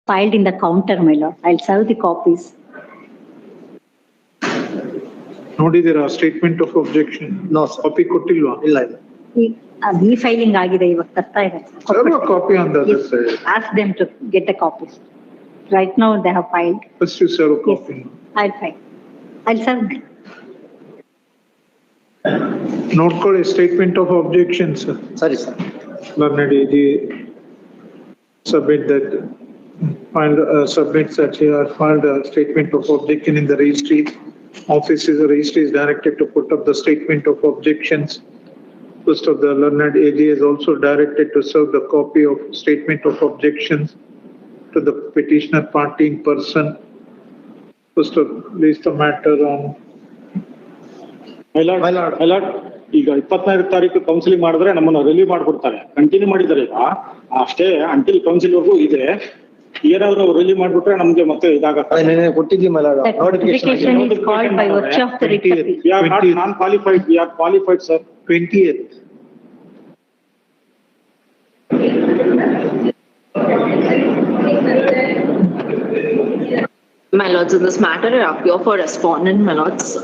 filed in the counter, my lord. I'll serve the copies. ನೋಡಿದಿರಾ statement of objection? No, sir. Copy ಕೊಟ್ಟಿಲ್ವಾ? ಇಲ್ಲ ಇಲ್ಲ. Refailing ಆಗಿದೆ ಇವಾಗ ತರ್ತಾ Serve a copy on the other side. Ask them to get the copies. Right now they have filed. First you serve a Yes, copy. I'll file. I'll serve them. ನೋಡ್ಕೊಳ್ಳಿ statement of objections. ಸರಿ sir. Learned AG submits that he has filed a statement of objection in the registry. The registry is directed to put up the statement of objections. First of the learned AG is also directed to serve the copy of statement of objections to the petitioner party in person. First of place the matter on. My lord, ಈಗ 25 ತಾರೀಕು counselling ಮಾಡಿದ್ರೆ ನಮ್ಮನ್ನ relieve ಮಾಡ್ಬಿಡ್ತಾರೆ. Continue ಮಾಡಿದ್ದಾರೆ ಈಗ ಅಷ್ಟೇ until council ವರ್ಗೂ ಇದೆ. ಏನಾದ್ರು ರಿಲೀವ್ ಮಾಡ್ಬಿಟ್ರೆ ನಮ್ಗೆ ಮತ್ತೆ ಇದಾಗತ್ತೆ. ನೆನೆ ಕೊಟ್ಟಿದ್ದೀವಿ my lord. That notification is called by virtue of the writ appeal. We are not non-qualified. We are qualified, sir. 20th. My lords, in this matter, I appear for respondent, my lords.